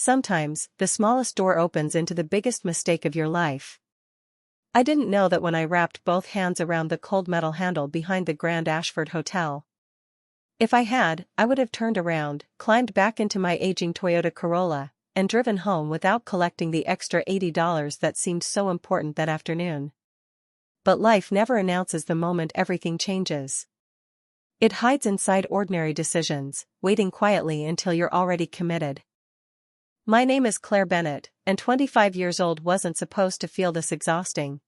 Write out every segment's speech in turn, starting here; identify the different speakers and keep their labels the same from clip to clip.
Speaker 1: Sometimes, the smallest door opens into the biggest mistake of your life. I didn't know that when I wrapped both hands around the cold metal handle behind the Grand Ashford Hotel. If I had, I would have turned around, climbed back into my aging Toyota Corolla, and driven home without collecting the extra $80 that seemed so important that afternoon. But life never announces the moment everything changes. It hides inside ordinary decisions, waiting quietly until you're already committed. My name is Claire Bennett, and 25 years old wasn't supposed to feel this exhausting.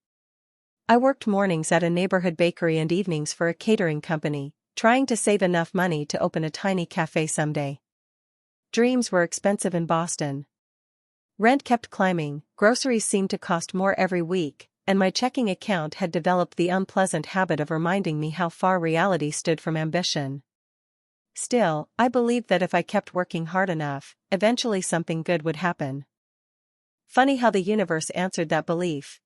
Speaker 1: I worked mornings at a neighborhood bakery and evenings for a catering company, trying to save enough money to open a tiny cafe someday. Dreams were expensive in Boston. Rent kept climbing, groceries seemed to cost more every week, and my checking account had developed the unpleasant habit of reminding me how far reality stood from ambition. Still, I believed that if I kept working hard enough, eventually something good would happen. Funny how the universe answered that belief.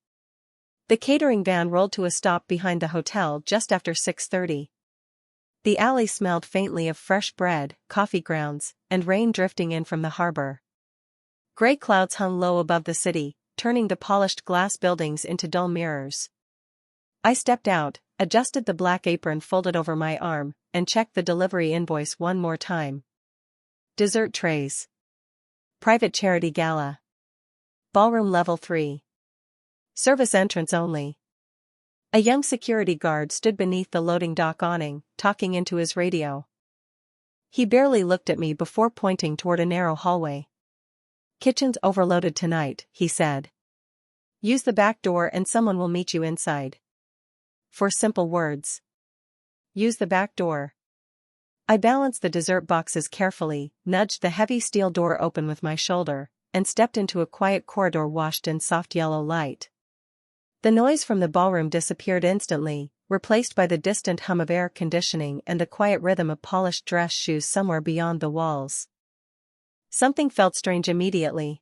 Speaker 1: The catering van rolled to a stop behind the hotel just after 6:30. The alley smelled faintly of fresh bread, coffee grounds, and rain drifting in from the harbor. Gray clouds hung low above the city, turning the polished glass buildings into dull mirrors. I stepped out, adjusted the black apron folded over my arm, and checked the delivery invoice one more time. Dessert trays. Private charity gala. Ballroom level 3. Service entrance only. A young security guard stood beneath the loading dock awning, talking into his radio. He barely looked at me before pointing toward a narrow hallway. "Kitchen's overloaded tonight," he said. "Use the back door and someone will meet you inside." 4 simple words. Use the back door. I balanced the dessert boxes carefully, nudged the heavy steel door open with my shoulder, and stepped into a quiet corridor washed in soft yellow light. The noise from the ballroom disappeared instantly, replaced by the distant hum of air conditioning and the quiet rhythm of polished dress shoes somewhere beyond the walls. Something felt strange immediately.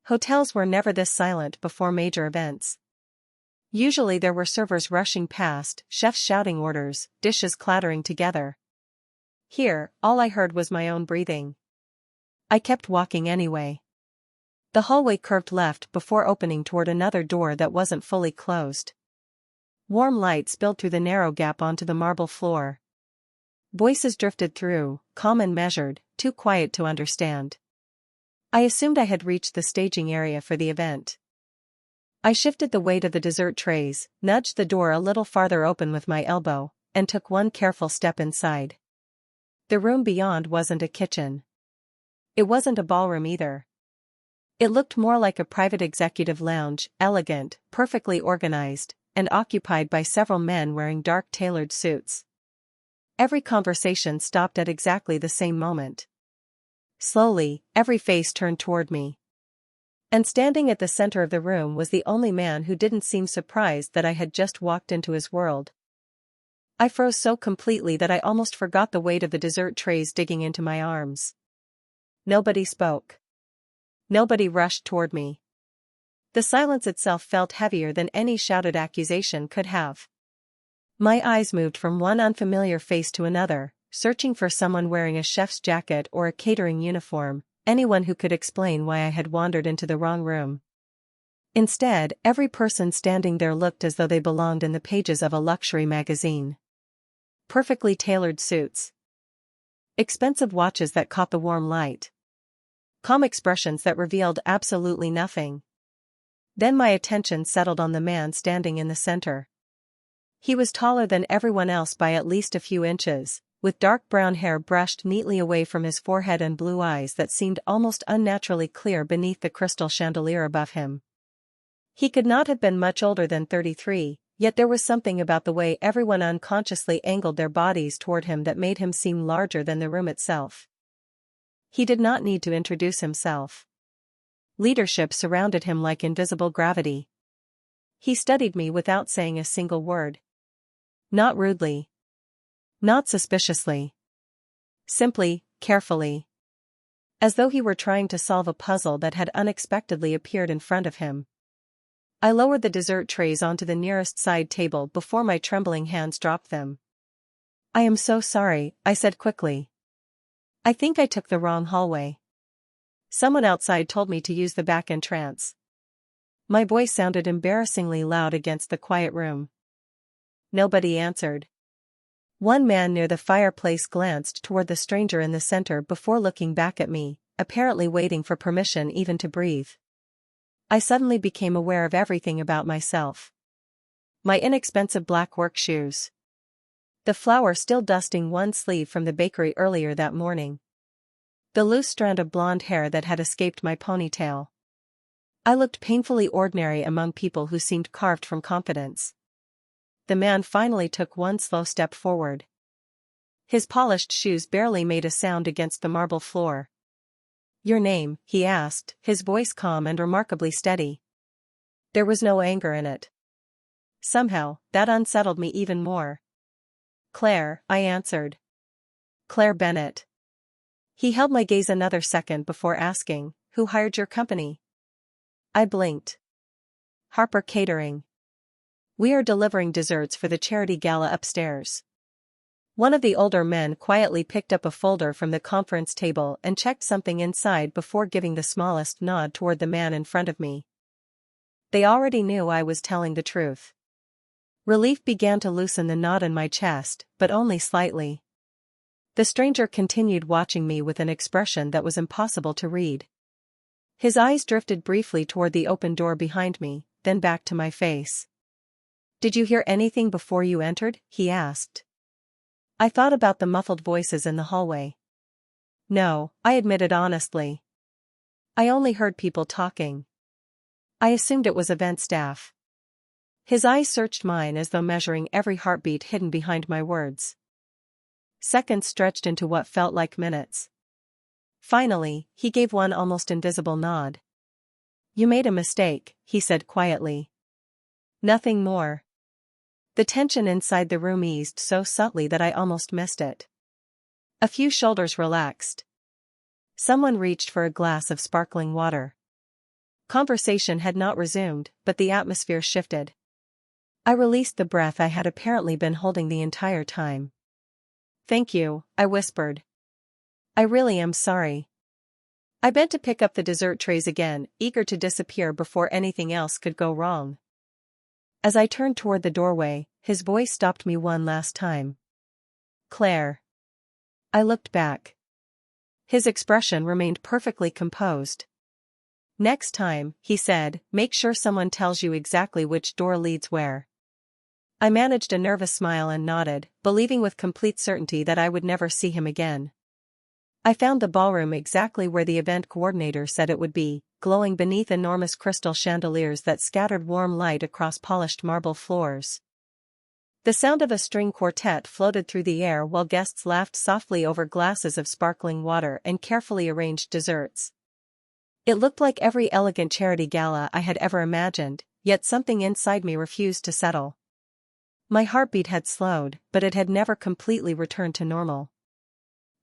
Speaker 1: Hotels were never this silent before major events. Usually there were servers rushing past, chefs shouting orders, dishes clattering together. Here, all I heard was my own breathing. I kept walking anyway. The hallway curved left before opening toward another door that wasn't fully closed. Warm light spilled through the narrow gap onto the marble floor. Voices drifted through, calm and measured, too quiet to understand. I assumed I had reached the staging area for the event. I shifted the weight of the dessert trays, nudged the door a little farther open with my elbow, and took one careful step inside. The room beyond wasn't a kitchen. It wasn't a ballroom either. It looked more like a private executive lounge, elegant, perfectly organized, and occupied by several men wearing dark tailored suits. Every conversation stopped at exactly the same moment. Slowly, every face turned toward me. And standing at the center of the room was the only man who didn't seem surprised that I had just walked into his world. I froze so completely that I almost forgot the weight of the dessert trays digging into my arms. Nobody spoke. Nobody rushed toward me. The silence itself felt heavier than any shouted accusation could have. My eyes moved from one unfamiliar face to another, searching for someone wearing a chef's jacket or a catering uniform, anyone who could explain why I had wandered into the wrong room. Instead, every person standing there looked as though they belonged in the pages of a luxury magazine. Perfectly tailored suits. Expensive watches that caught the warm light. Calm expressions that revealed absolutely nothing. Then my attention settled on the man standing in the center. He was taller than everyone else by at least a few inches, with dark brown hair brushed neatly away from his forehead and blue eyes that seemed almost unnaturally clear beneath the crystal chandelier above him. He could not have been much older than 33, yet there was something about the way everyone unconsciously angled their bodies toward him that made him seem larger than the room itself. He did not need to introduce himself. Leadership surrounded him like invisible gravity. He studied me without saying a single word. Not rudely. Not suspiciously. Simply, carefully. As though he were trying to solve a puzzle that had unexpectedly appeared in front of him. I lowered the dessert trays onto the nearest side table before my trembling hands dropped them. "I am so sorry," I said quickly. "I think I took the wrong hallway." Someone outside told me to use the back entrance. My voice sounded embarrassingly loud against the quiet room. Nobody answered. One man near the fireplace glanced toward the stranger in the center before looking back at me, apparently waiting for permission even to breathe. I suddenly became aware of everything about myself. My inexpensive black work shoes. The flour still dusting one sleeve from the bakery earlier that morning. The loose strand of blonde hair that had escaped my ponytail. I looked painfully ordinary among people who seemed carved from confidence. The man finally took one slow step forward. His polished shoes barely made a sound against the marble floor. "Your name?" he asked, his voice calm and remarkably steady. There was no anger in it. Somehow, that unsettled me even more. "Claire," I answered. "Claire Bennett." He held my gaze another second before asking, "Who hired your company?" I blinked. "Harper Catering. We are delivering desserts for the charity gala upstairs." One of the older men quietly picked up a folder from the conference table and checked something inside before giving the smallest nod toward the man in front of me. They already knew I was telling the truth. Relief began to loosen the knot in my chest, but only slightly. The stranger continued watching me with an expression that was impossible to read. His eyes drifted briefly toward the open door behind me, then back to my face. "Did you hear anything before you entered?" he asked. I thought about the muffled voices in the hallway. "No," I admitted honestly. "I only heard people talking. I assumed it was event staff." His eyes searched mine as though measuring every heartbeat hidden behind my words. Seconds stretched into what felt like minutes. Finally, he gave one almost invisible nod. "You made a mistake," he said quietly. Nothing more. The tension inside the room eased so subtly that I almost missed it. A few shoulders relaxed. Someone reached for a glass of sparkling water. Conversation had not resumed, but the atmosphere shifted. I released the breath I had apparently been holding the entire time. "Thank you," I whispered. "I really am sorry." I bent to pick up the dessert trays again, eager to disappear before anything else could go wrong. As I turned toward the doorway, his voice stopped me one last time. "Claire." I looked back. His expression remained perfectly composed. "Next time," he said, "make sure someone tells you exactly which door leads where." I managed a nervous smile and nodded, believing with complete certainty that I would never see him again. I found the ballroom exactly where the event coordinator said it would be, glowing beneath enormous crystal chandeliers that scattered warm light across polished marble floors. The sound of a string quartet floated through the air while guests laughed softly over glasses of sparkling water and carefully arranged desserts. It looked like every elegant charity gala I had ever imagined, yet something inside me refused to settle. My heartbeat had slowed, but it had never completely returned to normal.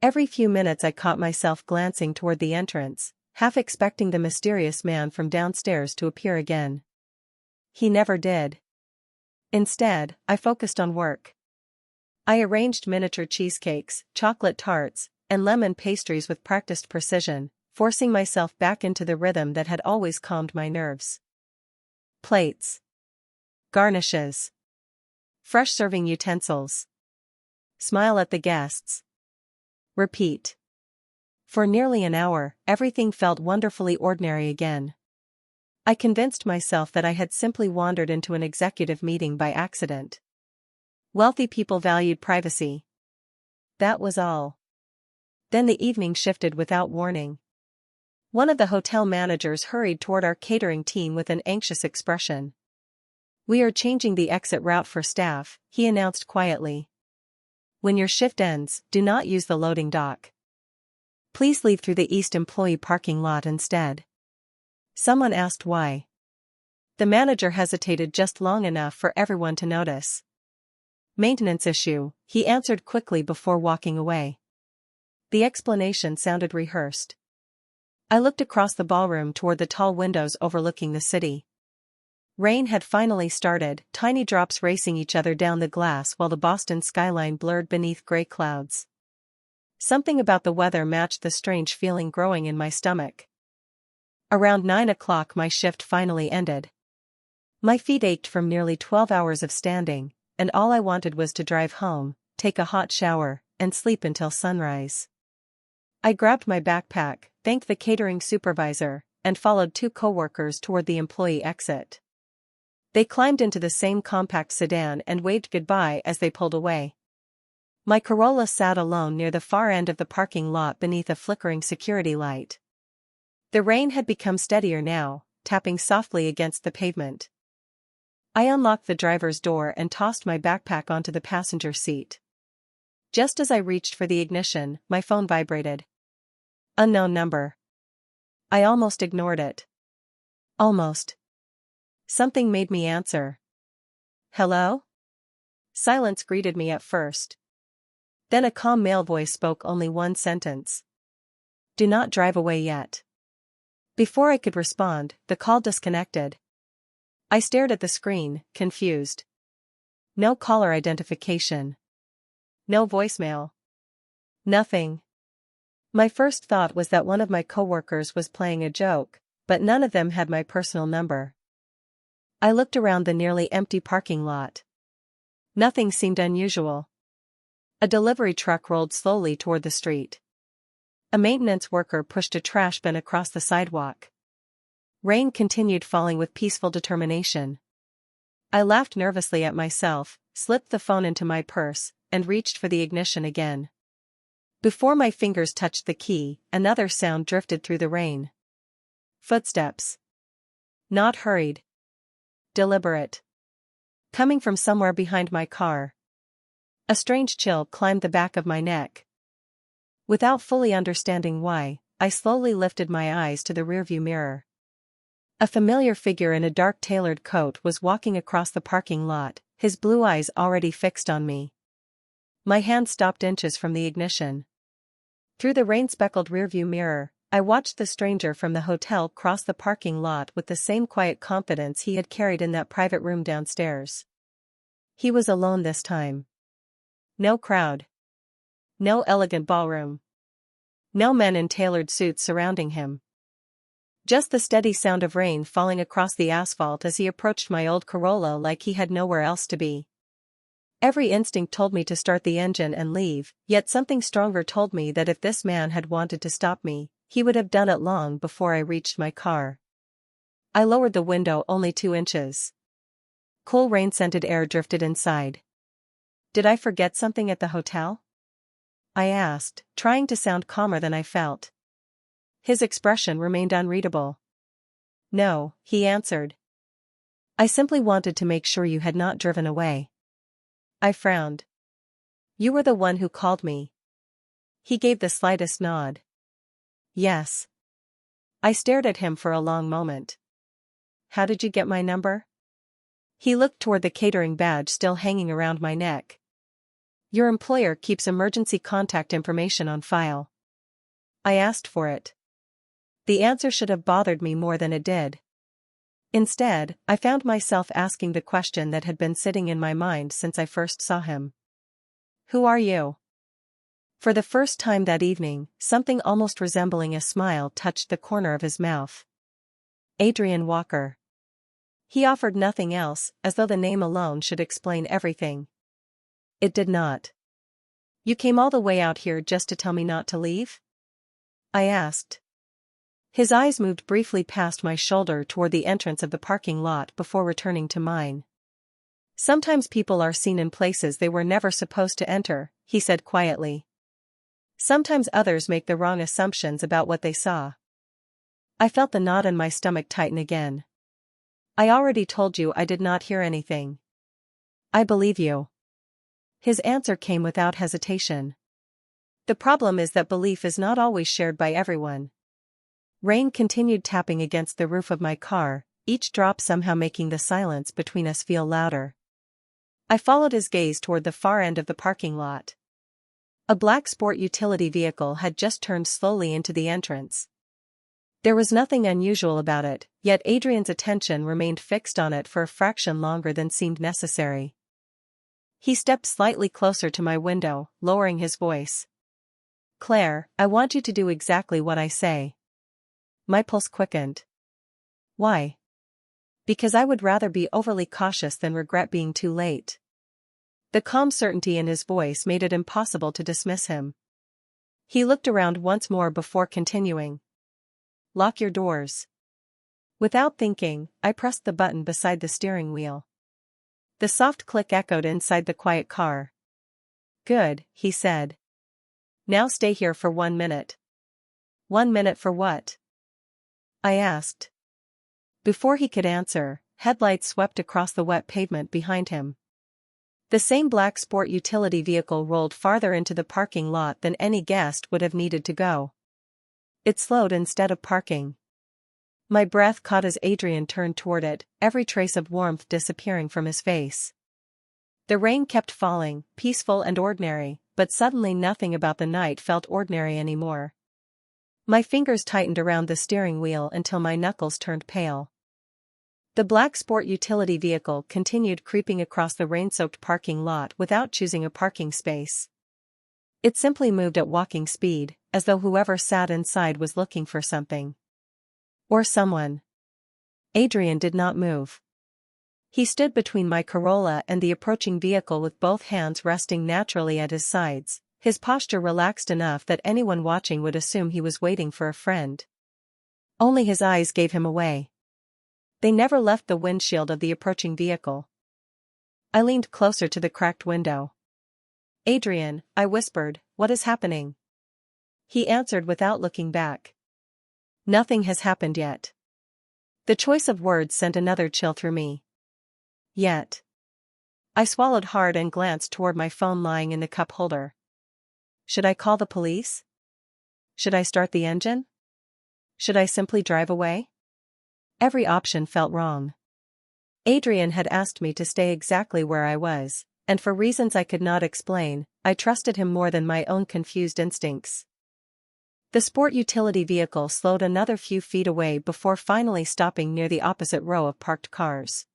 Speaker 1: Every few minutes I caught myself glancing toward the entrance, half expecting the mysterious man from downstairs to appear again. He never did. Instead, I focused on work. I arranged miniature cheesecakes, chocolate tarts, and lemon pastries with practiced precision, forcing myself back into the rhythm that had always calmed my nerves. Plates. Garnishes. Fresh serving utensils. Smile at the guests. Repeat. For nearly an hour, everything felt wonderfully ordinary again. I convinced myself that I had simply wandered into an executive meeting by accident. Wealthy people valued privacy. That was all. Then the evening shifted without warning. One of the hotel managers hurried toward our catering team with an anxious expression. "We are changing the exit route for staff," he announced quietly. "When your shift ends, do not use the loading dock. Please leave through the East employee parking lot instead." Someone asked why. The manager hesitated just long enough for everyone to notice. "Maintenance issue," he answered quickly before walking away. The explanation sounded rehearsed. I looked across the ballroom toward the tall windows overlooking the city. Rain had finally started, tiny drops racing each other down the glass while the Boston skyline blurred beneath gray clouds. Something about the weather matched the strange feeling growing in my stomach. Around 9 o'clock my shift finally ended. My feet ached from nearly 12 hours of standing, and all I wanted was to drive home, take a hot shower, and sleep until sunrise. I grabbed my backpack, thanked the catering supervisor, and followed two coworkers toward the employee exit. They climbed into the same compact sedan and waved goodbye as they pulled away. My Corolla sat alone near the far end of the parking lot beneath a flickering security light. The rain had become steadier now, tapping softly against the pavement. I unlocked the driver's door and tossed my backpack onto the passenger seat. Just as I reached for the ignition, my phone vibrated. Unknown number. I almost ignored it. Almost. Something made me answer. Hello? Silence greeted me at first. Then a calm male voice spoke only one sentence. Do not drive away yet. Before I could respond, the call disconnected. I stared at the screen, confused. No caller identification. No voicemail. Nothing. My first thought was that one of my coworkers was playing a joke, but none of them had my personal number. I looked around the nearly empty parking lot. Nothing seemed unusual. A delivery truck rolled slowly toward the street. A maintenance worker pushed a trash bin across the sidewalk. Rain continued falling with peaceful determination. I laughed nervously at myself, slipped the phone into my purse, and reached for the ignition again. Before my fingers touched the key, another sound drifted through the rain. Footsteps. Not hurried. Deliberate. Coming from somewhere behind my car. A strange chill climbed the back of my neck. Without fully understanding why, I slowly lifted my eyes to the rearview mirror. A familiar figure in a dark tailored coat was walking across the parking lot, his blue eyes already fixed on me. My hand stopped inches from the ignition. Through the rain-speckled rearview mirror, I watched the stranger from the hotel cross the parking lot with the same quiet confidence he had carried in that private room downstairs. He was alone this time. No crowd. No elegant ballroom. No men in tailored suits surrounding him. Just the steady sound of rain falling across the asphalt as he approached my old Corolla like he had nowhere else to be. Every instinct told me to start the engine and leave, yet something stronger told me that if this man had wanted to stop me, he would have done it long before I reached my car. I lowered the window only 2 inches. Cool rain-scented air drifted inside. Did I forget something at the hotel? I asked, trying to sound calmer than I felt. His expression remained unreadable. No, he answered. I simply wanted to make sure you had not driven away. I frowned. You were the one who called me. He gave the slightest nod. Yes. I stared at him for a long moment. How did you get my number? He looked toward the catering badge still hanging around my neck. Your employer keeps emergency contact information on file. I asked for it. The answer should have bothered me more than it did. Instead, I found myself asking the question that had been sitting in my mind since I first saw him. Who are you? For the first time that evening, something almost resembling a smile touched the corner of his mouth. Adrian Walker. He offered nothing else, as though the name alone should explain everything. It did not. You came all the way out here just to tell me not to leave? I asked. His eyes moved briefly past my shoulder toward the entrance of the parking lot before returning to mine. Sometimes people are seen in places they were never supposed to enter, he said quietly. Sometimes others make the wrong assumptions about what they saw. I felt the knot in my stomach tighten again. I already told you I did not hear anything. I believe you. His answer came without hesitation. The problem is that belief is not always shared by everyone. Rain continued tapping against the roof of my car, each drop somehow making the silence between us feel louder. I followed his gaze toward the far end of the parking lot. A black sport utility vehicle had just turned slowly into the entrance. There was nothing unusual about it, yet Adrian's attention remained fixed on it for a fraction longer than seemed necessary. He stepped slightly closer to my window, lowering his voice. Claire, I want you to do exactly what I say. My pulse quickened. Why? Because I would rather be overly cautious than regret being too late. The calm certainty in his voice made it impossible to dismiss him. He looked around once more before continuing. Lock your doors. Without thinking, I pressed the button beside the steering wheel. The soft click echoed inside the quiet car. Good, he said. Now stay here for 1 minute. 1 minute for what? I asked. Before he could answer, headlights swept across the wet pavement behind him. The same black sport utility vehicle rolled farther into the parking lot than any guest would have needed to go. It slowed instead of parking. My breath caught as Adrian turned toward it, every trace of warmth disappearing from his face. The rain kept falling, peaceful and ordinary, but suddenly nothing about the night felt ordinary anymore. My fingers tightened around the steering wheel until my knuckles turned pale. The black sport utility vehicle continued creeping across the rain-soaked parking lot without choosing a parking space. It simply moved at walking speed, as though whoever sat inside was looking for something. Or someone. Adrian did not move. He stood between my Corolla and the approaching vehicle with both hands resting naturally at his sides, his posture relaxed enough that anyone watching would assume he was waiting for a friend. Only his eyes gave him away. They never left the windshield of the approaching vehicle. I leaned closer to the cracked window. Adrian, I whispered, what is happening? He answered without looking back. Nothing has happened yet. The choice of words sent another chill through me. Yet. I swallowed hard and glanced toward my phone lying in the cup holder. Should I call the police? Should I start the engine? Should I simply drive away? Every option felt wrong. Adrian had asked me to stay exactly where I was, and for reasons I could not explain, I trusted him more than my own confused instincts. The sport utility vehicle slowed another few feet away before finally stopping near the opposite row of parked cars.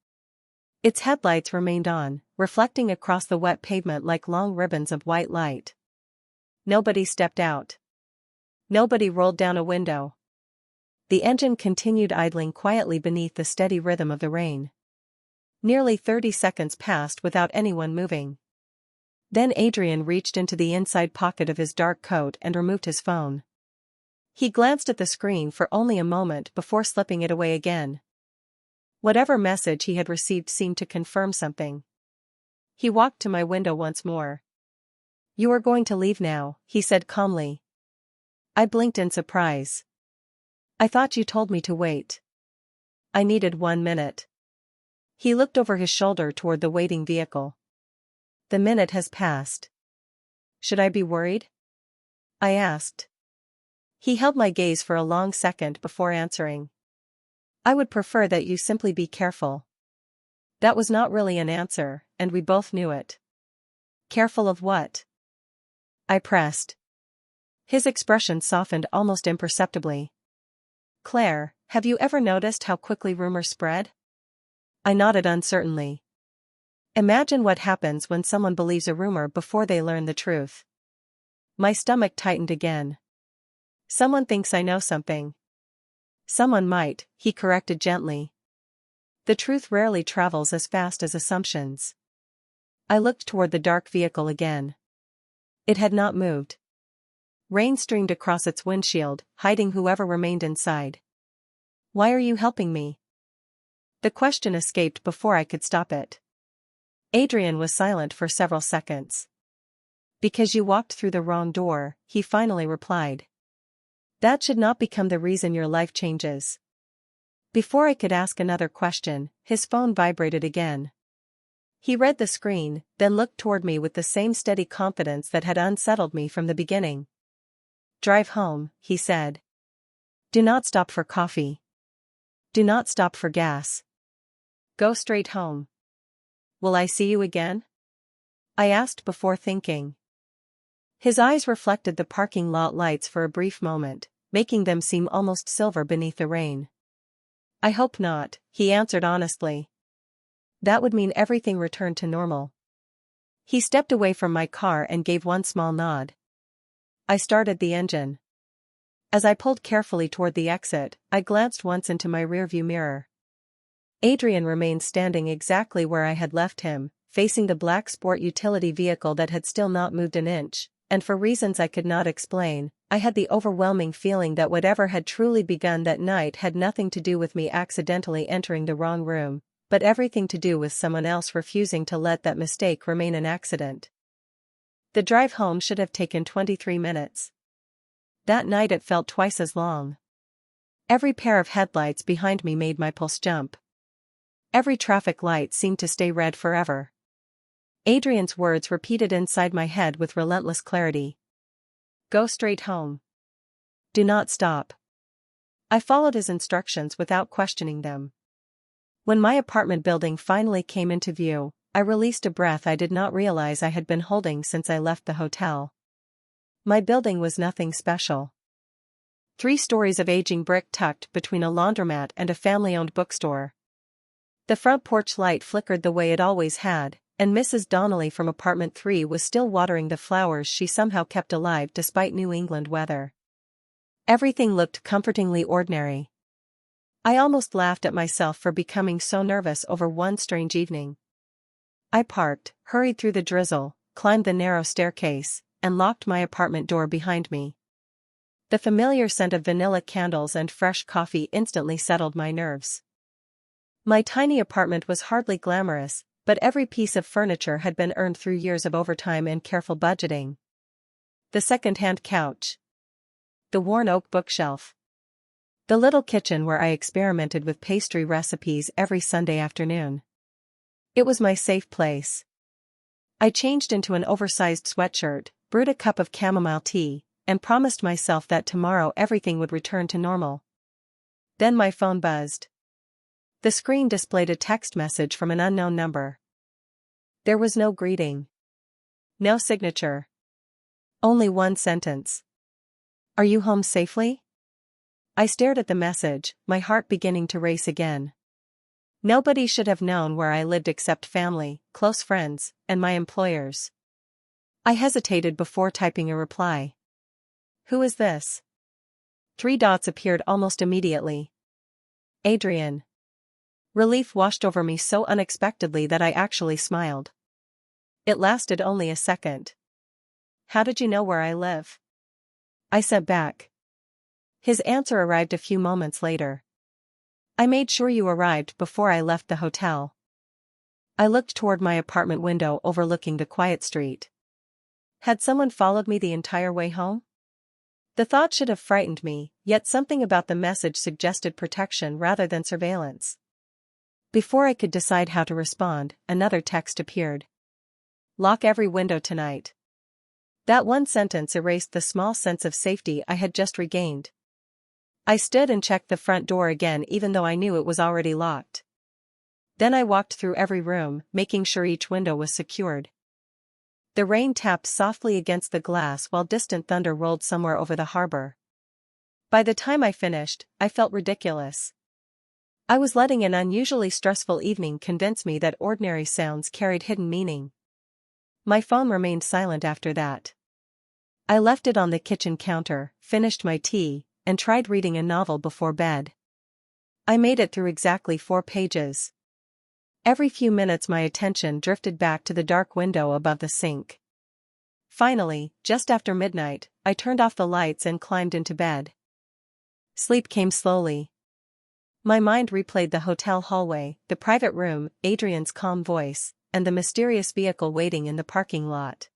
Speaker 1: Its headlights remained on, reflecting across the wet pavement like long ribbons of white light. Nobody stepped out. Nobody rolled down a window. The engine continued idling quietly beneath the steady rhythm of the rain. Nearly 30 seconds passed without anyone moving. Then Adrian reached into the inside pocket of his dark coat and removed his phone. He glanced at the screen for only a moment before slipping it away again. Whatever message he had received seemed to confirm something. He walked to my window once more. You are going to leave now, he said calmly. I blinked in surprise. I thought you told me to wait. I needed 1 minute. He looked over his shoulder toward the waiting vehicle. The minute has passed. Should I be worried? I asked. He held my gaze for a long second before answering. I would prefer that you simply be careful. That was not really an answer, and we both knew it. Careful of what? I pressed. His expression softened almost imperceptibly. Claire, have you ever noticed how quickly rumors spread? I nodded uncertainly. Imagine what happens when someone believes a rumor before they learn the truth. My stomach tightened again. Someone thinks I know something. Someone might, he corrected gently. The truth rarely travels as fast as assumptions. I looked toward the dark vehicle again. It had not moved. Rain streamed across its windshield, hiding whoever remained inside. Why are you helping me? The question escaped before I could stop it. Adrian was silent for several seconds. Because you walked through the wrong door, he finally replied. That should not become the reason your life changes. Before I could ask another question, his phone vibrated again. He read the screen, then looked toward me with the same steady confidence that had unsettled me from the beginning. Drive home, he said. Do not stop for coffee. Do not stop for gas. Go straight home. Will I see you again? I asked before thinking. His eyes reflected the parking lot lights for a brief moment, making them seem almost silver beneath the rain. I hope not, he answered honestly. That would mean everything returned to normal. He stepped away from my car and gave one small nod. I started the engine. As I pulled carefully toward the exit, I glanced once into my rearview mirror. Adrian remained standing exactly where I had left him, facing the black sport utility vehicle that had still not moved an inch, and for reasons I could not explain, I had the overwhelming feeling that whatever had truly begun that night had nothing to do with me accidentally entering the wrong room, but everything to do with someone else refusing to let that mistake remain an accident. The drive home should have taken 23 minutes. That night it felt twice as long. Every pair of headlights behind me made my pulse jump. Every traffic light seemed to stay red forever. Adrian's words repeated inside my head with relentless clarity. Go straight home. Do not stop. I followed his instructions without questioning them. When my apartment building finally came into view, I released a breath I did not realize I had been holding since I left the hotel. My building was nothing special. 3 stories of aging brick tucked between a laundromat and a family-owned bookstore. The front porch light flickered the way it always had, and Mrs. Donnelly from apartment 3 was still watering the flowers she somehow kept alive despite New England weather. Everything looked comfortingly ordinary. I almost laughed at myself for becoming so nervous over one strange evening. I parked, hurried through the drizzle, climbed the narrow staircase, and locked my apartment door behind me. The familiar scent of vanilla candles and fresh coffee instantly settled my nerves. My tiny apartment was hardly glamorous, but every piece of furniture had been earned through years of overtime and careful budgeting. The second-hand couch. The worn oak bookshelf. The little kitchen where I experimented with pastry recipes every Sunday afternoon. It was my safe place. I changed into an oversized sweatshirt, brewed a cup of chamomile tea, and promised myself that tomorrow everything would return to normal. Then my phone buzzed. The screen displayed a text message from an unknown number. There was no greeting. No signature. Only one sentence. Are you home safely? I stared at the message, my heart beginning to race again. Nobody should have known where I lived except family, close friends, and my employers. I hesitated before typing a reply. Who is this? 3 dots appeared almost immediately. Adrian. Relief washed over me so unexpectedly that I actually smiled. It lasted only a second. How did you know where I live? I said back. His answer arrived a few moments later. I made sure you arrived before I left the hotel. I looked toward my apartment window overlooking the quiet street. Had someone followed me the entire way home? The thought should have frightened me, yet something about the message suggested protection rather than surveillance. Before I could decide how to respond, another text appeared. Lock every window tonight. That one sentence erased the small sense of safety I had just regained. I stood and checked the front door again even though I knew it was already locked. Then I walked through every room, making sure each window was secured. The rain tapped softly against the glass while distant thunder rolled somewhere over the harbor. By the time I finished, I felt ridiculous. I was letting an unusually stressful evening convince me that ordinary sounds carried hidden meaning. My phone remained silent after that. I left it on the kitchen counter, finished my tea, and tried reading a novel before bed. I made it through exactly 4 pages. Every few minutes my attention drifted back to the dark window above the sink. Finally, just after midnight, I turned off the lights and climbed into bed. Sleep came slowly. My mind replayed the hotel hallway, the private room, Adrian's calm voice, and the mysterious vehicle waiting in the parking lot.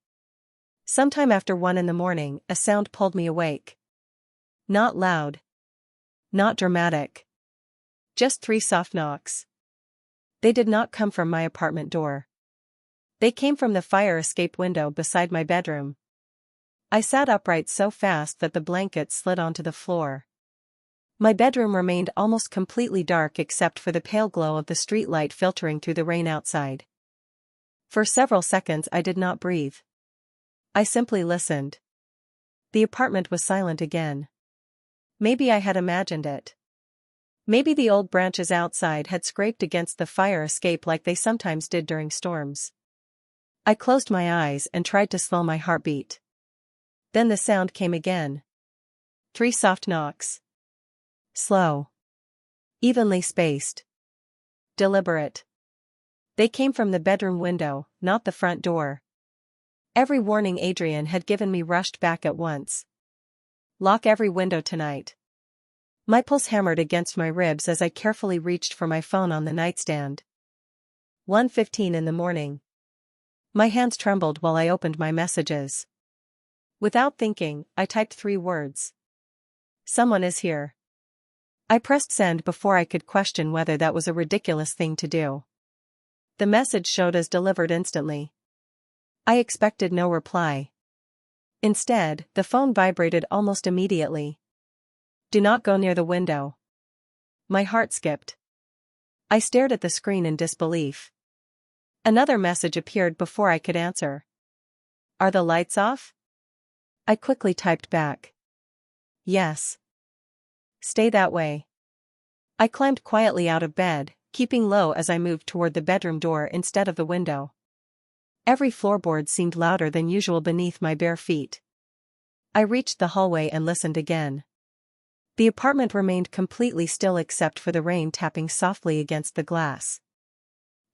Speaker 1: Sometime after 1 in the morning, a sound pulled me awake. Not loud. Not dramatic. Just 3 soft knocks. They did not come from my apartment door. They came from the fire escape window beside my bedroom. I sat upright so fast that the blankets slid onto the floor. My bedroom remained almost completely dark except for the pale glow of the streetlight filtering through the rain outside. For several seconds I did not breathe. I simply listened. The apartment was silent again. Maybe I had imagined it. Maybe the old branches outside had scraped against the fire escape like they sometimes did during storms. I closed my eyes and tried to slow my heartbeat. Then the sound came again. 3 soft knocks. Slow. Evenly spaced. Deliberate. They came from the bedroom window, not the front door. Every warning Adrian had given me rushed back at once. Lock every window tonight. My pulse hammered against my ribs as I carefully reached for my phone on the nightstand. 1:15 in the morning. My hands trembled while I opened my messages. Without thinking, I typed 3 words. Someone is here. I pressed send before I could question whether that was a ridiculous thing to do. The message showed as delivered instantly. I expected no reply. Instead, the phone vibrated almost immediately. Do not go near the window. My heart skipped. I stared at the screen in disbelief. Another message appeared before I could answer. Are the lights off? I quickly typed back. Yes. Stay that way. I climbed quietly out of bed, keeping low as I moved toward the bedroom door instead of the window. Every floorboard seemed louder than usual beneath my bare feet. I reached the hallway and listened again. The apartment remained completely still except for the rain tapping softly against the glass.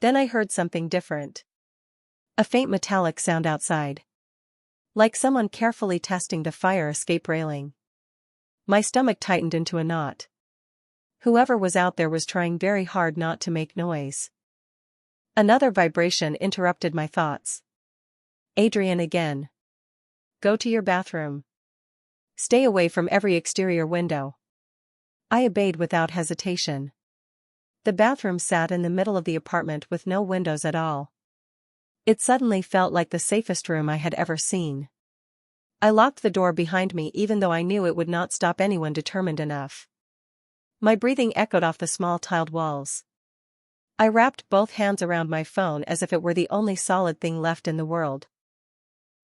Speaker 1: Then I heard something different. A faint metallic sound outside. Like someone carefully testing the fire escape railing. My stomach tightened into a knot. Whoever was out there was trying very hard not to make noise. Another vibration interrupted my thoughts. Adrian again. Go to your bathroom. Stay away from every exterior window. I obeyed without hesitation. The bathroom sat in the middle of the apartment with no windows at all. It suddenly felt like the safest room I had ever seen. I locked the door behind me even though I knew it would not stop anyone determined enough. My breathing echoed off the small tiled walls. I wrapped both hands around my phone as if it were the only solid thing left in the world.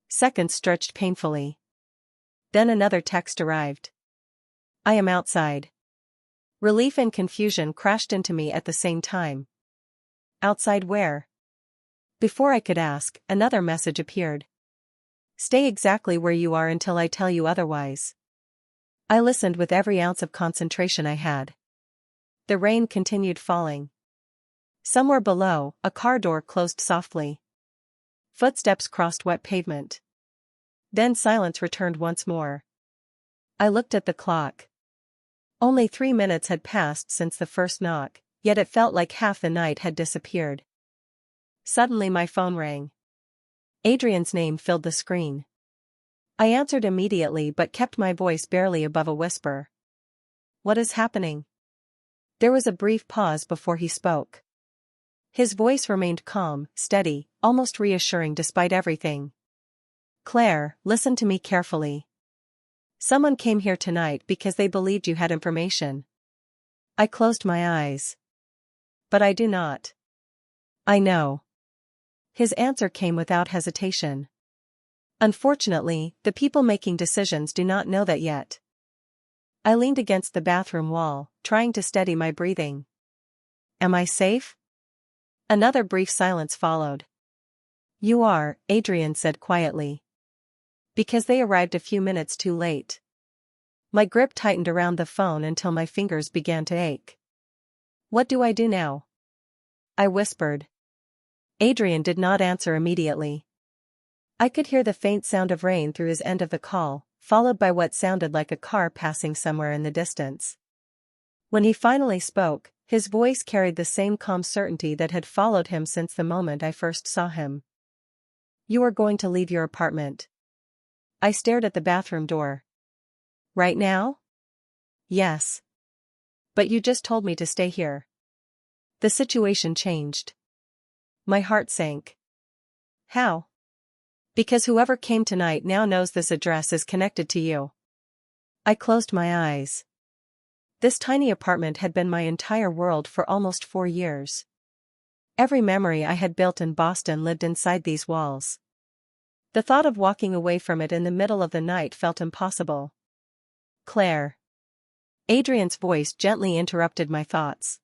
Speaker 1: Seconds stretched painfully. Then another text arrived. I am outside. Relief and confusion crashed into me at the same time. Outside where? Before I could ask, another message appeared. Stay exactly where you are until I tell you otherwise. I listened with every ounce of concentration I had. The rain continued falling. Somewhere below, a car door closed softly. Footsteps crossed wet pavement. Then silence returned once more. I looked at the clock. Only 3 minutes had passed since the first knock, yet it felt like half the night had disappeared. Suddenly my phone rang. Adrian's name filled the screen. I answered immediately but kept my voice barely above a whisper. What is happening? There was a brief pause before he spoke. His voice remained calm, steady, almost reassuring despite everything. Claire, listen to me carefully. Someone came here tonight because they believed you had information. I closed my eyes. But I do not. I know. His answer came without hesitation. Unfortunately, the people making decisions do not know that yet. I leaned against the bathroom wall, trying to steady my breathing. Am I safe? Another brief silence followed. You are, Adrian said quietly. Because they arrived a few minutes too late. My grip tightened around the phone until my fingers began to ache. What do I do now? I whispered. Adrian did not answer immediately. I could hear the faint sound of rain through his end of the call, followed by what sounded like a car passing somewhere in the distance. When he finally spoke, his voice carried the same calm certainty that had followed him since the moment I first saw him. You are going to leave your apartment. I stared at the bathroom door. Right now? Yes. But you just told me to stay here. The situation changed. My heart sank. How? Because whoever came tonight now knows this address is connected to you. I closed my eyes. This tiny apartment had been my entire world for almost 4 years. Every memory I had built in Boston lived inside these walls. The thought of walking away from it in the middle of the night felt impossible. Claire. Adrian's voice gently interrupted my thoughts.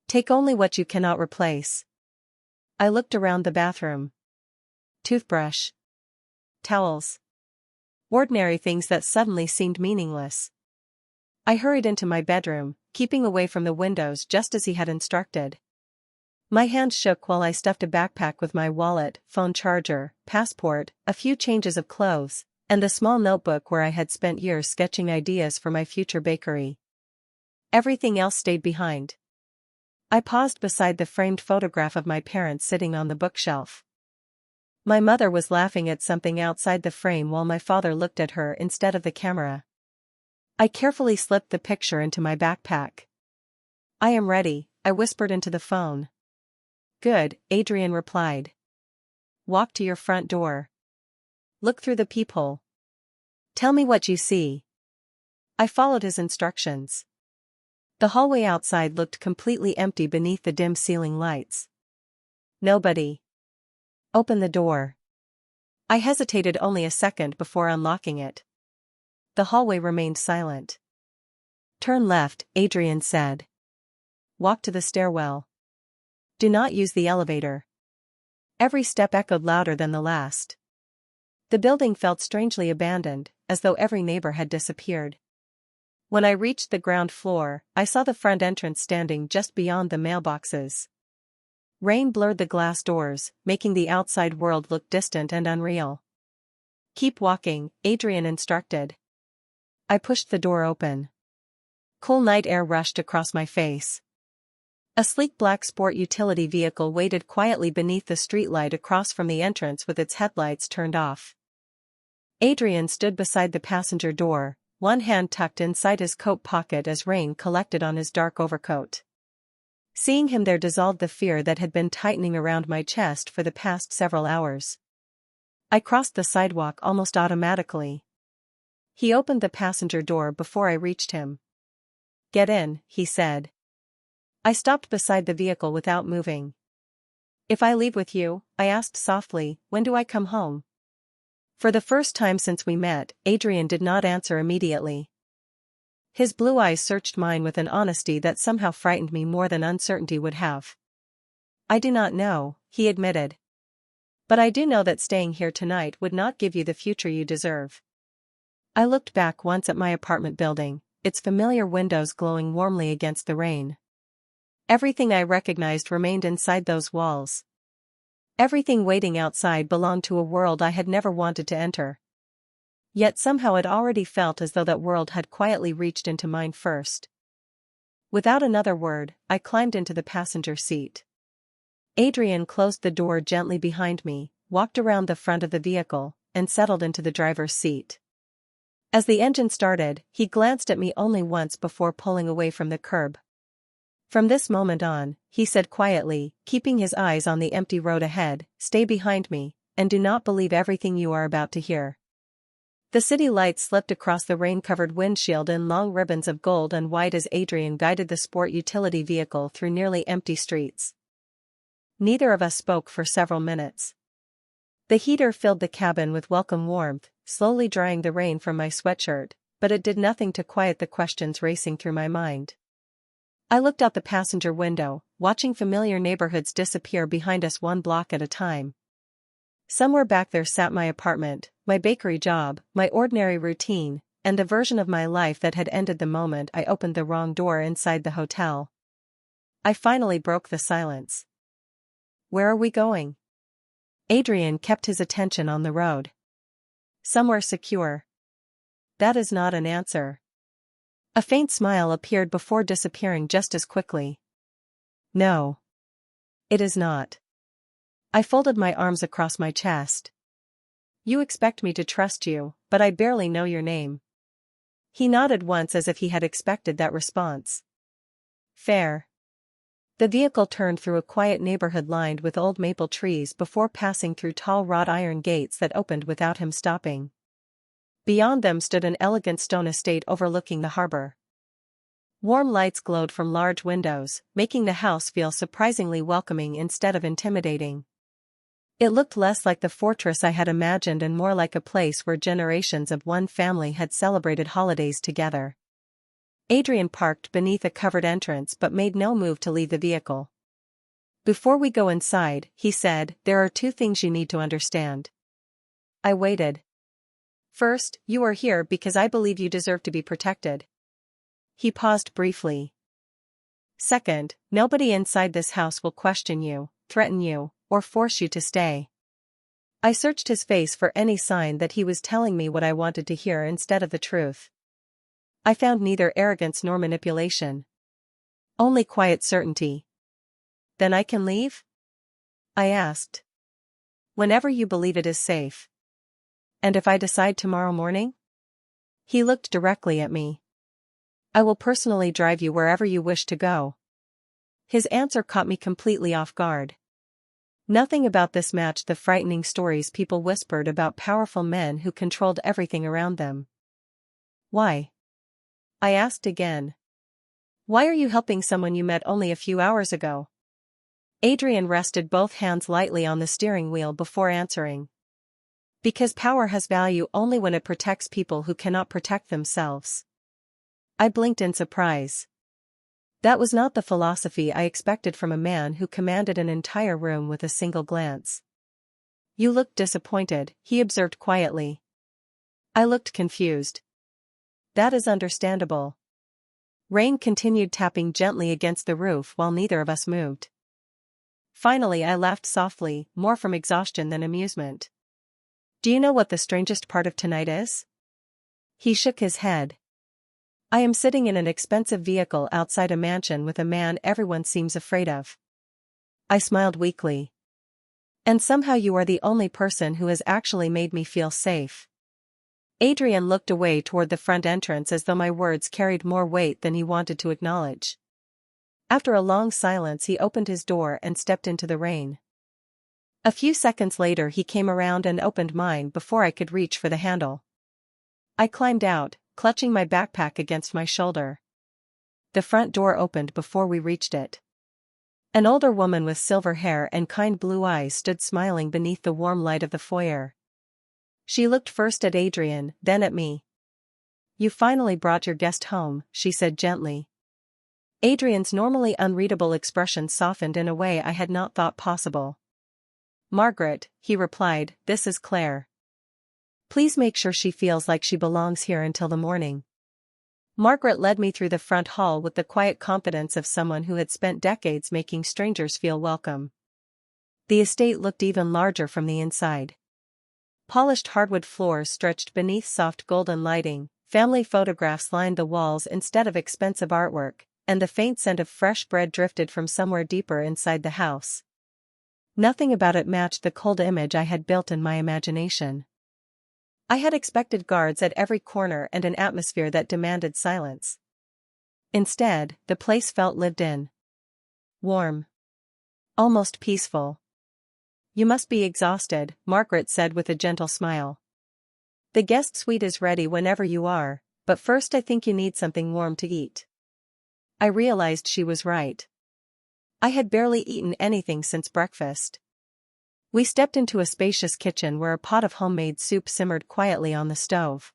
Speaker 1: Take only what you cannot replace. I looked around the bathroom. Toothbrush. Towels. Ordinary things that suddenly seemed meaningless. I hurried into my bedroom, keeping away from the windows just as he had instructed. My hand shook while I stuffed a backpack with my wallet, phone charger, passport, a few changes of clothes, and the small notebook where I had spent years sketching ideas for my future bakery. Everything else stayed behind. I paused beside the framed photograph of my parents sitting on the bookshelf. My mother was laughing at something outside the frame while my father looked at her instead of the camera. I carefully slipped the picture into my backpack. "I am ready," I whispered into the phone. "Good," Adrian replied. "Walk to your front door. Look through the peephole. Tell me what you see." I followed his instructions. The hallway outside looked completely empty beneath the dim ceiling lights. Nobody. "Open the door." I hesitated only a second before unlocking it. The hallway remained silent. "Turn left," Adrian said. "Walk to the stairwell. Do not use the elevator." Every step echoed louder than the last. The building felt strangely abandoned, as though every neighbor had disappeared. When I reached the ground floor, I saw the front entrance standing just beyond the mailboxes. Rain blurred the glass doors, making the outside world look distant and unreal. "Keep walking," Adrian instructed. I pushed the door open. Cool night air rushed across my face. A sleek black sport utility vehicle waited quietly beneath the streetlight across from the entrance with its headlights turned off. Adrian stood beside the passenger door, one hand tucked inside his coat pocket as rain collected on his dark overcoat. Seeing him there dissolved the fear that had been tightening around my chest for the past several hours. I crossed the sidewalk almost automatically. He opened the passenger door before I reached him. "Get in," he said. I stopped beside the vehicle without moving. "If I leave with you," I asked softly, "when do I come home?" For the first time since we met, Adrian did not answer immediately. His blue eyes searched mine with an honesty that somehow frightened me more than uncertainty would have. "I do not know," he admitted. "But I do know that staying here tonight would not give you the future you deserve." I looked back once at my apartment building, its familiar windows glowing warmly against the rain. Everything I recognized remained inside those walls. Everything waiting outside belonged to a world I had never wanted to enter. Yet somehow it already felt as though that world had quietly reached into mine first. Without another word, I climbed into the passenger seat. Adrian closed the door gently behind me, walked around the front of the vehicle, and settled into the driver's seat. As the engine started, he glanced at me only once before pulling away from the curb. "From this moment on," he said quietly, keeping his eyes on the empty road ahead, "stay behind me, and do not believe everything you are about to hear." The city lights slipped across the rain-covered windshield in long ribbons of gold and white as Adrian guided the sport utility vehicle through nearly empty streets. Neither of us spoke for several minutes. The heater filled the cabin with welcome warmth, slowly drying the rain from my sweatshirt, but it did nothing to quiet the questions racing through my mind. I looked out the passenger window, watching familiar neighborhoods disappear behind us one block at a time. Somewhere back there sat my apartment, my bakery job, my ordinary routine, and a version of my life that had ended the moment I opened the wrong door inside the hotel. I finally broke the silence. "Where are we going?" Adrian kept his attention on the road. "Somewhere secure." "That is not an answer." A faint smile appeared before disappearing just as quickly. "No. It is not." I folded my arms across my chest. "You expect me to trust you, but I barely know your name." He nodded once as if he had expected that response. "Fair." The vehicle turned through a quiet neighborhood lined with old maple trees before passing through tall wrought iron gates that opened without him stopping. Beyond them stood an elegant stone estate overlooking the harbor. Warm lights glowed from large windows, making the house feel surprisingly welcoming instead of intimidating. It looked less like the fortress I had imagined and more like a place where generations of one family had celebrated holidays together. Adrian parked beneath a covered entrance but made no move to leave the vehicle. "Before we go inside," he said, "there are two things you need to understand." I waited. First, you are here because I believe you deserve to be protected. He paused briefly. Second, nobody inside this house will question you, threaten you, or force you to stay. I searched his face for any sign that he was telling me what I wanted to hear instead of the truth. I found neither arrogance nor manipulation. Only quiet certainty. Then I can leave? I asked. Whenever you believe it is safe. And if I decide tomorrow morning? He looked directly at me. I will personally drive you wherever you wish to go. His answer caught me completely off guard. Nothing about this matched the frightening stories people whispered about powerful men who controlled everything around them. Why? I asked again. Why are you helping someone you met only a few hours ago? Adrian rested both hands lightly on the steering wheel before answering. Because power has value only when it protects people who cannot protect themselves. I blinked in surprise. That was not the philosophy I expected from a man who commanded an entire room with a single glance. You looked disappointed, he observed quietly. I looked confused. That is understandable. Rain continued tapping gently against the roof while neither of us moved. Finally I laughed softly, more from exhaustion than amusement. Do you know what the strangest part of tonight is? He shook his head. I am sitting in an expensive vehicle outside a mansion with a man everyone seems afraid of. I smiled weakly. And somehow you are the only person who has actually made me feel safe. Adrian looked away toward the front entrance as though my words carried more weight than he wanted to acknowledge. After a long silence he opened his door and stepped into the rain. A few seconds later he came around and opened mine before I could reach for the handle. I climbed out, clutching my backpack against my shoulder. The front door opened before we reached it. An older woman with silver hair and kind blue eyes stood smiling beneath the warm light of the foyer. She looked first at Adrian, then at me. You finally brought your guest home, she said gently. Adrian's normally unreadable expression softened in a way I had not thought possible. Margaret, he replied, this is Claire. Please make sure she feels like she belongs here until the morning. Margaret led me through the front hall with the quiet confidence of someone who had spent decades making strangers feel welcome. The estate looked even larger from the inside. Polished hardwood floors stretched beneath soft golden lighting, family photographs lined the walls instead of expensive artwork, and the faint scent of fresh bread drifted from somewhere deeper inside the house. Nothing about it matched the cold image I had built in my imagination. I had expected guards at every corner and an atmosphere that demanded silence. Instead, the place felt lived in. Warm. Almost peaceful. You must be exhausted, Margaret said with a gentle smile. The guest suite is ready whenever you are, but first I think you need something warm to eat. I realized she was right. I had barely eaten anything since breakfast. We stepped into a spacious kitchen where a pot of homemade soup simmered quietly on the stove.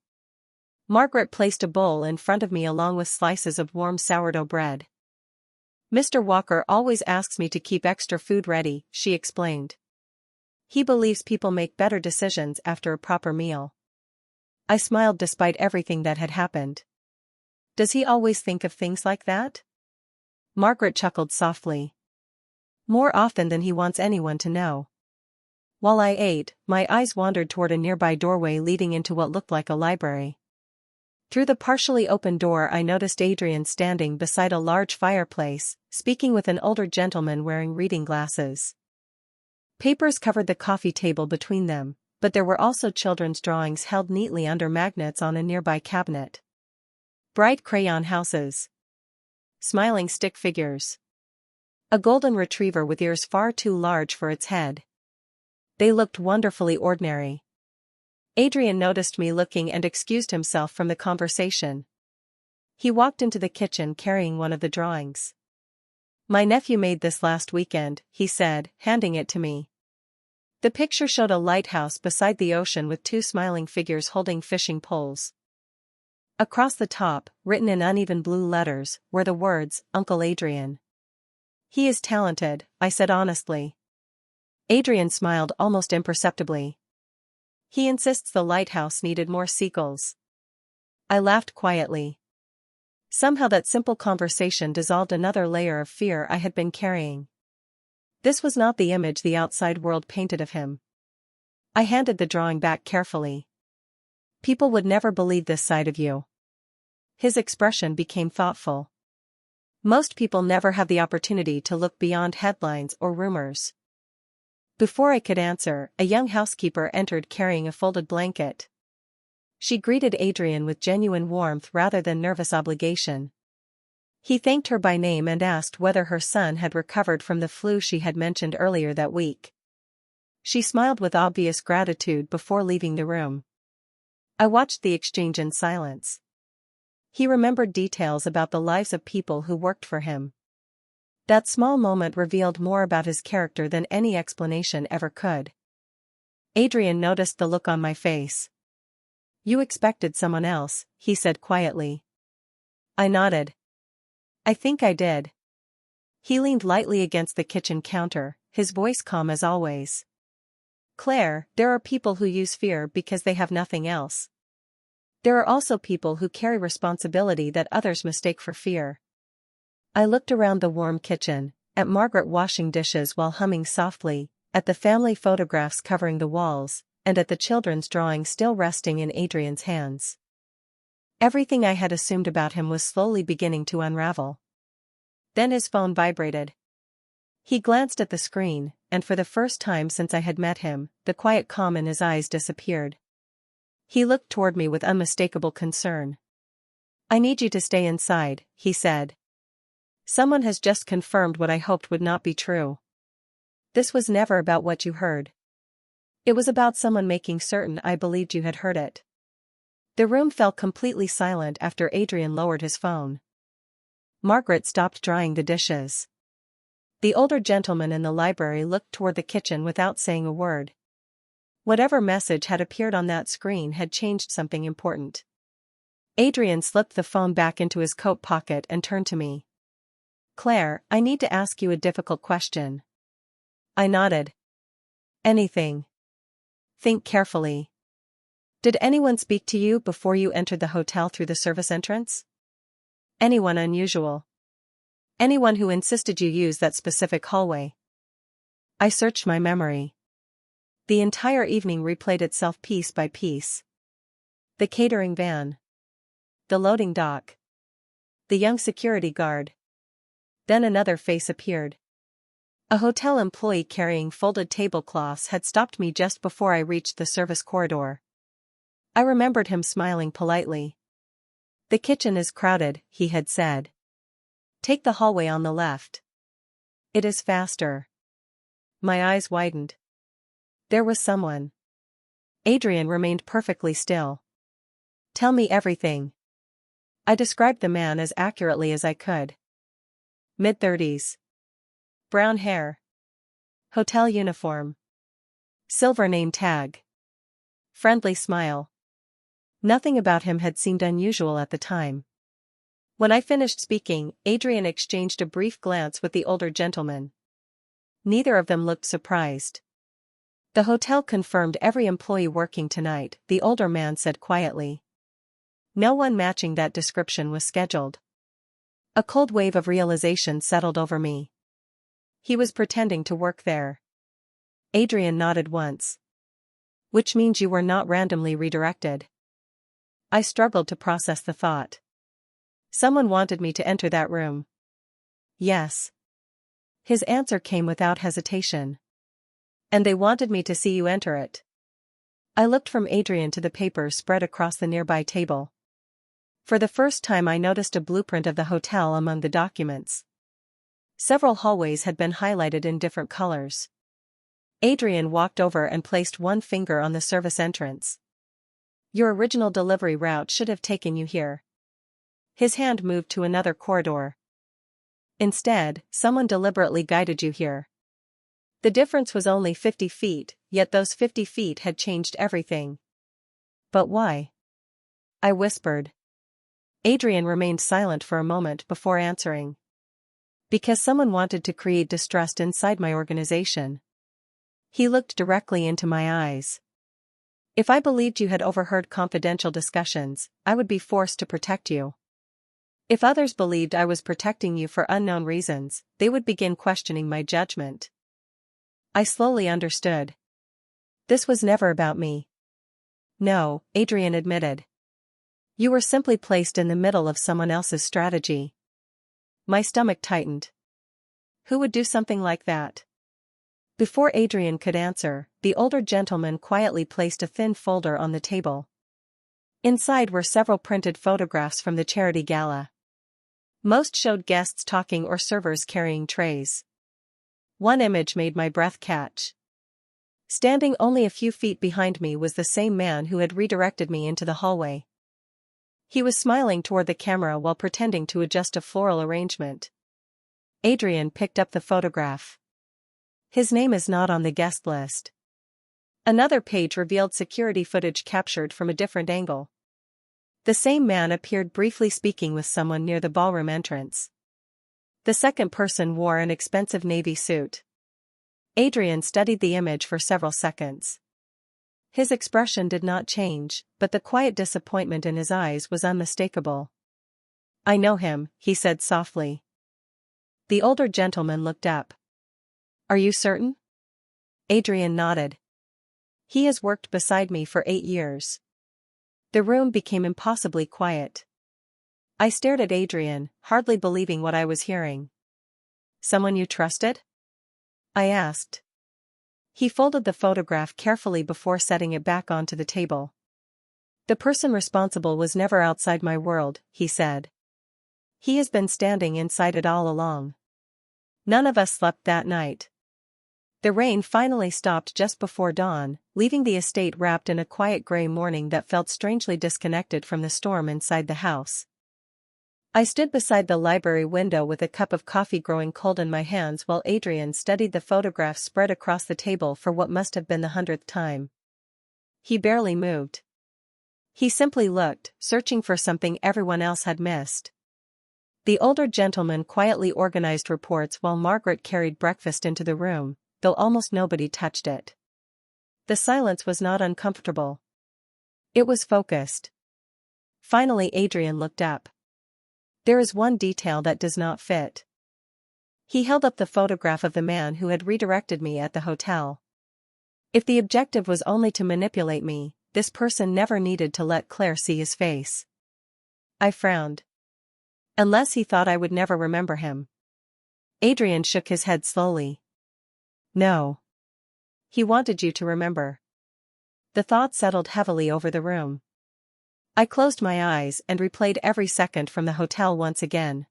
Speaker 1: Margaret placed a bowl in front of me along with slices of warm sourdough bread. Mr. Walker always asks me to keep extra food ready, she explained. He believes people make better decisions after a proper meal. I smiled despite everything that had happened. Does he always think of things like that? Margaret chuckled softly. More often than he wants anyone to know. While I ate, my eyes wandered toward a nearby doorway leading into what looked like a library. Through the partially open door I noticed Adrian standing beside a large fireplace, speaking with an older gentleman wearing reading glasses. Papers covered the coffee table between them, but there were also children's drawings held neatly under magnets on a nearby cabinet. Bright crayon houses. Smiling stick figures. A golden retriever with ears far too large for its head. They looked wonderfully ordinary. Adrian noticed me looking and excused himself from the conversation. He walked into the kitchen carrying one of the drawings. My nephew made this last weekend, he said, handing it to me. The picture showed a lighthouse beside the ocean with two smiling figures holding fishing poles. Across the top, written in uneven blue letters, were the words, Uncle Adrian. He is talented, I said honestly. Adrian smiled almost imperceptibly. He insists the lighthouse needed more seagulls. I laughed quietly. Somehow that simple conversation dissolved another layer of fear I had been carrying. This was not the image the outside world painted of him. I handed the drawing back carefully. People would never believe this side of you. His expression became thoughtful. Most people never have the opportunity to look beyond headlines or rumors. Before I could answer, a young housekeeper entered carrying a folded blanket. She greeted Adrian with genuine warmth rather than nervous obligation. He thanked her by name and asked whether her son had recovered from the flu she had mentioned earlier that week. She smiled with obvious gratitude before leaving the room. I watched the exchange in silence. He remembered details about the lives of people who worked for him. That small moment revealed more about his character than any explanation ever could. Adrian noticed the look on my face. "You expected someone else," he said quietly. I nodded. "I think I did." He leaned lightly against the kitchen counter, his voice calm as always. "Claire, there are people who use fear because they have nothing else. There are also people who carry responsibility that others mistake for fear." I looked around the warm kitchen, at Margaret washing dishes while humming softly, at the family photographs covering the walls, and at the children's drawings still resting in Adrian's hands. Everything I had assumed about him was slowly beginning to unravel. Then his phone vibrated. He glanced at the screen, and for the first time since I had met him, the quiet calm in his eyes disappeared. He looked toward me with unmistakable concern. "I need you to stay inside," he said. "Someone has just confirmed what I hoped would not be true." This was never about what you heard. It was about someone making certain I believed you had heard it. The room fell completely silent after Adrian lowered his phone. Margaret stopped drying the dishes. The older gentleman in the library looked toward the kitchen without saying a word. Whatever message had appeared on that screen had changed something important. Adrian slipped the phone back into his coat pocket and turned to me. "Claire, I need to ask you a difficult question." I nodded. "Anything." "Think carefully. Did anyone speak to you before you entered the hotel through the service entrance? Anyone unusual? Anyone who insisted you use that specific hallway?" I searched my memory. The entire evening replayed itself piece by piece. The catering van. The loading dock. The young security guard. Then another face appeared. A hotel employee carrying folded tablecloths had stopped me just before I reached the service corridor. I remembered him smiling politely. "The kitchen is crowded," he had said. "Take the hallway on the left. It is faster." My eyes widened. There was someone. Adrian remained perfectly still. "Tell me everything." I described the man as accurately as I could. Mid-30s. Brown hair. Hotel uniform. Silver name tag. Friendly smile. Nothing about him had seemed unusual at the time. When I finished speaking, Adrian exchanged a brief glance with the older gentleman. Neither of them looked surprised. "The hotel confirmed every employee working tonight," the older man said quietly. "No one matching that description was scheduled." A cold wave of realization settled over me. He was pretending to work there. Adrian nodded once. "Which means you were not randomly redirected." I struggled to process the thought. "Someone wanted me to enter that room." "Yes." His answer came without hesitation. "And they wanted me to see you enter it." I looked from Adrian to the papers spread across the nearby table. For the first time I noticed a blueprint of the hotel among the documents. Several hallways had been highlighted in different colors. Adrian walked over and placed one finger on the service entrance. "Your original delivery route should have taken you here." His hand moved to another corridor. "Instead, someone deliberately guided you here. The difference was only 50 feet, yet those 50 feet had changed everything." "But why?" I whispered. Adrian remained silent for a moment before answering. "Because someone wanted to create distrust inside my organization." He looked directly into my eyes. If I believed you had overheard confidential discussions, I would be forced to protect you. If others believed I was protecting you for unknown reasons, they would begin questioning my judgment. I slowly understood. This was never about me. No, Adrian admitted. You were simply placed in the middle of someone else's strategy. My stomach tightened. Who would do something like that? Before Adrian could answer, the older gentleman quietly placed a thin folder on the table. Inside were several printed photographs from the charity gala. Most showed guests talking or servers carrying trays. One image made my breath catch. Standing only a few feet behind me was the same man who had redirected me into the hallway. He was smiling toward the camera while pretending to adjust a floral arrangement. Adrian picked up the photograph. His name is not on the guest list. Another page revealed security footage captured from a different angle. The same man appeared briefly speaking with someone near the ballroom entrance. The second person wore an expensive navy suit. Adrian studied the image for several seconds. His expression did not change, but the quiet disappointment in his eyes was unmistakable. I know him, he said softly. The older gentleman looked up. Are you certain? Adrian nodded. He has worked beside me for 8 years. The room became impossibly quiet. I stared at Adrian, hardly believing what I was hearing. Someone you trusted? I asked. He folded the photograph carefully before setting it back onto the table. The person responsible was never outside my world, he said. He has been standing inside it all along. None of us slept that night. The rain finally stopped just before dawn, leaving the estate wrapped in a quiet gray morning that felt strangely disconnected from the storm inside the house. I stood beside the library window with a cup of coffee growing cold in my hands while Adrian studied the photographs spread across the table for what must have been the 100th time. He barely moved. He simply looked, searching for something everyone else had missed. The older gentleman quietly organized reports while Margaret carried breakfast into the room, though almost nobody touched it. The silence was not uncomfortable. It was focused. Finally Adrian looked up. There is one detail that does not fit. He held up the photograph of the man who had redirected me at the hotel. If the objective was only to manipulate me, this person never needed to let Claire see his face. I frowned. Unless he thought I would never remember him. Adrian shook his head slowly. No. He wanted you to remember. The thought settled heavily over the room. I closed my eyes and replayed every second from the hotel once again.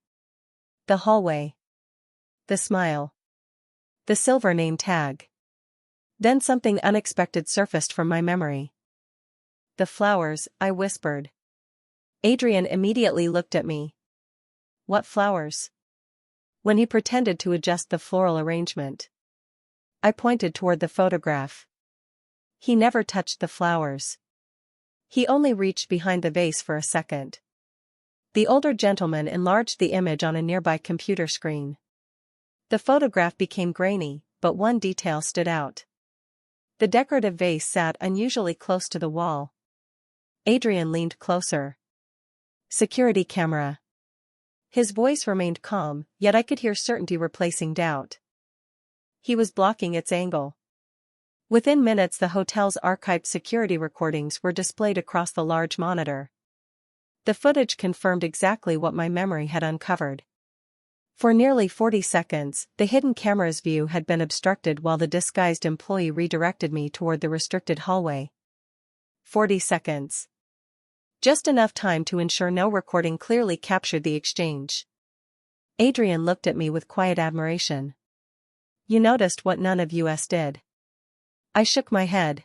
Speaker 1: The hallway. The smile. The silver name tag. Then something unexpected surfaced from my memory. The flowers, I whispered. Adrian immediately looked at me. What flowers? When he pretended to adjust the floral arrangement. I pointed toward the photograph. He never touched the flowers. He only reached behind the vase for a second. The older gentleman enlarged the image on a nearby computer screen. The photograph became grainy, but one detail stood out. The decorative vase sat unusually close to the wall. Adrian leaned closer. Security camera. His voice remained calm, yet I could hear certainty replacing doubt. He was blocking its angle. Within minutes the hotel's archived security recordings were displayed across the large monitor. The footage confirmed exactly what my memory had uncovered. For nearly 40 seconds, the hidden camera's view had been obstructed while the disguised employee redirected me toward the restricted hallway. 40 seconds. Just enough time to ensure no recording clearly captured the exchange. Adrian looked at me with quiet admiration. You noticed what none of us did. I shook my head.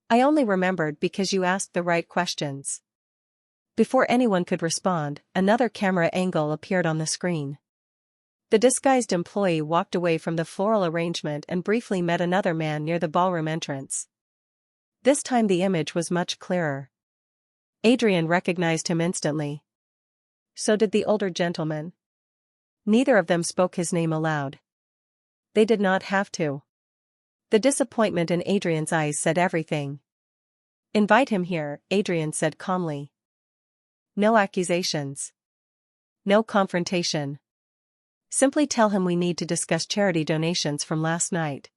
Speaker 1: I only remembered because you asked the right questions. Before anyone could respond, another camera angle appeared on the screen. The disguised employee walked away from the floral arrangement and briefly met another man near the ballroom entrance. This time the image was much clearer. Adrian recognized him instantly. So did the older gentleman. Neither of them spoke his name aloud. They did not have to. The disappointment in Adrian's eyes said everything. Invite him here, Adrian said calmly. No accusations. No confrontation. Simply tell him we need to discuss charity donations from last night.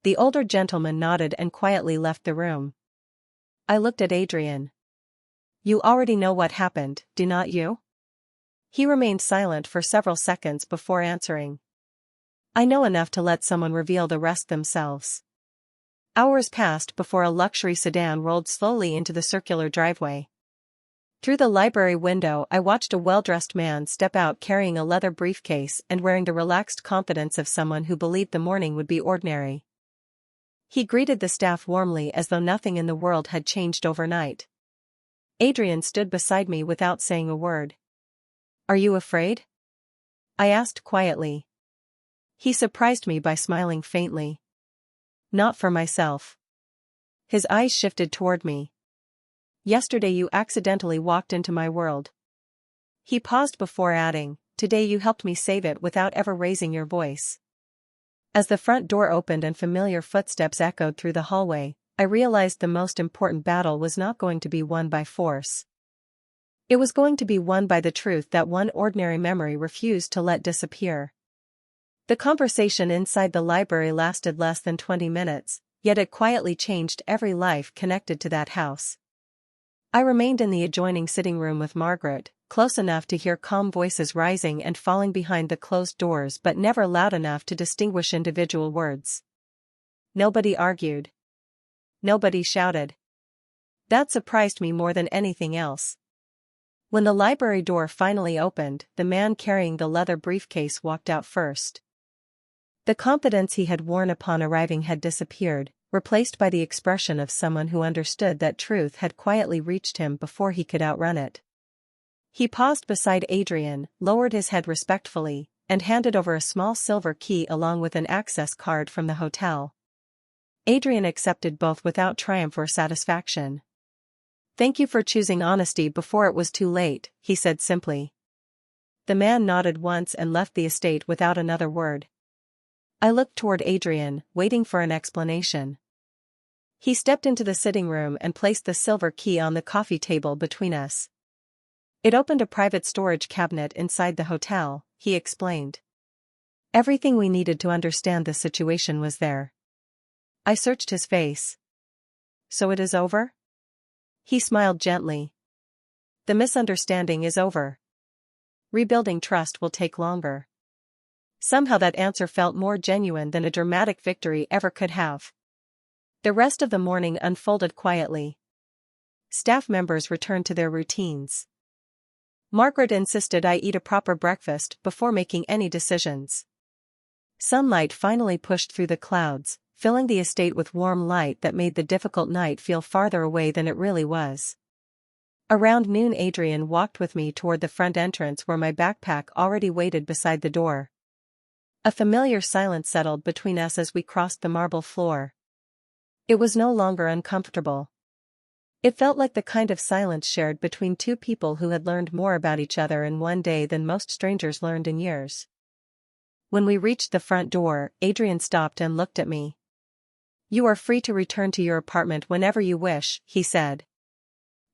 Speaker 1: The older gentleman nodded and quietly left the room. I looked at Adrian. You already know what happened, do not you? He remained silent for several seconds before answering. I know enough to let someone reveal the rest themselves. Hours passed before a luxury sedan rolled slowly into the circular driveway. Through the library window I watched a well-dressed man step out carrying a leather briefcase and wearing the relaxed confidence of someone who believed the morning would be ordinary. He greeted the staff warmly as though nothing in the world had changed overnight. Adrian stood beside me without saying a word. Are you afraid? I asked quietly. He surprised me by smiling faintly. Not for myself. His eyes shifted toward me. Yesterday you accidentally walked into my world. He paused before adding, today you helped me save it without ever raising your voice. As the front door opened and familiar footsteps echoed through the hallway, I realized the most important battle was not going to be won by force. It was going to be won by the truth that one ordinary memory refused to let disappear. The conversation inside the library lasted less than 20 minutes, yet it quietly changed every life connected to that house. I remained in the adjoining sitting room with Margaret, close enough to hear calm voices rising and falling behind the closed doors but never loud enough to distinguish individual words. Nobody argued. Nobody shouted. That surprised me more than anything else. When the library door finally opened, the man carrying the leather briefcase walked out first. The confidence he had worn upon arriving had disappeared, replaced by the expression of someone who understood that truth had quietly reached him before he could outrun it. He paused beside Adrian, lowered his head respectfully, and handed over a small silver key along with an access card from the hotel. Adrian accepted both without triumph or satisfaction. Thank you for choosing honesty before it was too late, he said simply. The man nodded once and left the estate without another word. I looked toward Adrian, waiting for an explanation. He stepped into the sitting room and placed the silver key on the coffee table between us. It opened a private storage cabinet inside the hotel, he explained. Everything we needed to understand the situation was there. I searched his face. So it is over? He smiled gently. The misunderstanding is over. Rebuilding trust will take longer. Somehow that answer felt more genuine than a dramatic victory ever could have. The rest of the morning unfolded quietly. Staff members returned to their routines. Margaret insisted I eat a proper breakfast before making any decisions. Sunlight finally pushed through the clouds, filling the estate with warm light that made the difficult night feel farther away than it really was. Around noon Adrian walked with me toward the front entrance where my backpack already waited beside the door. A familiar silence settled between us as we crossed the marble floor. It was no longer uncomfortable. It felt like the kind of silence shared between two people who had learned more about each other in one day than most strangers learned in years. When we reached the front door, Adrian stopped and looked at me. You are free to return to your apartment whenever you wish, he said.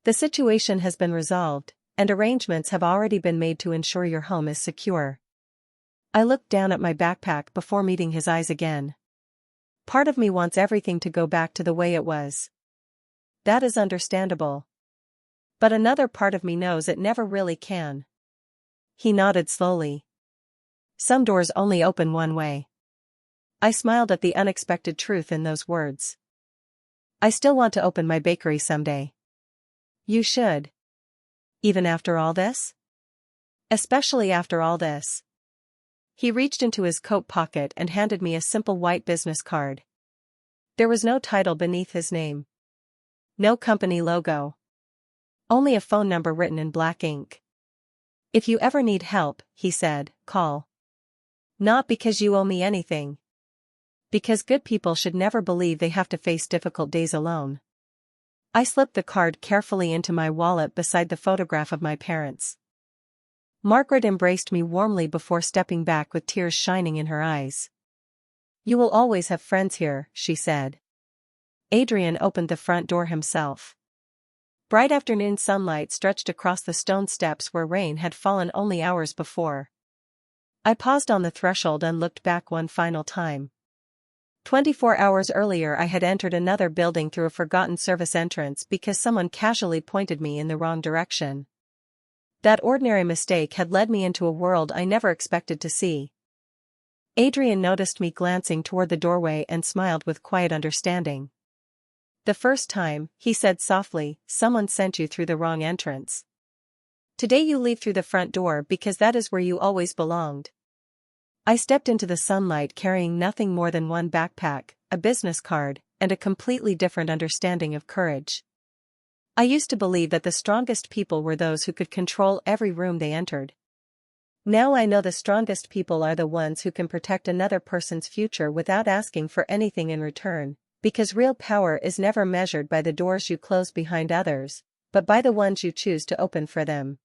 Speaker 1: The situation has been resolved, and arrangements have already been made to ensure your home is secure. I looked down at my backpack before meeting his eyes again. Part of me wants everything to go back to the way it was. That is understandable. But another part of me knows it never really can. He nodded slowly. Some doors only open one way. I smiled at the unexpected truth in those words. I still want to open my bakery someday. You should. Even after all this? Especially after all this. He reached into his coat pocket and handed me a simple white business card. There was no title beneath his name. No company logo. Only a phone number written in black ink. If you ever need help, he said, call. Not because you owe me anything. Because good people should never believe they have to face difficult days alone. I slipped the card carefully into my wallet beside the photograph of my parents. Margaret embraced me warmly before stepping back with tears shining in her eyes. You will always have friends here, she said. Adrian opened the front door himself. Bright afternoon sunlight stretched across the stone steps where rain had fallen only hours before. I paused on the threshold and looked back one final time. 24 hours earlier I had entered another building through a forgotten service entrance because someone casually pointed me in the wrong direction. That ordinary mistake had led me into a world I never expected to see. Adrian noticed me glancing toward the doorway and smiled with quiet understanding. "The first time," he said softly, "someone sent you through the wrong entrance. Today you leave through the front door because that is where you always belonged." I stepped into the sunlight carrying nothing more than one backpack, a business card, and a completely different understanding of courage. I used to believe that the strongest people were those who could control every room they entered. Now I know the strongest people are the ones who can protect another person's future without asking for anything in return, because real power is never measured by the doors you close behind others, but by the ones you choose to open for them.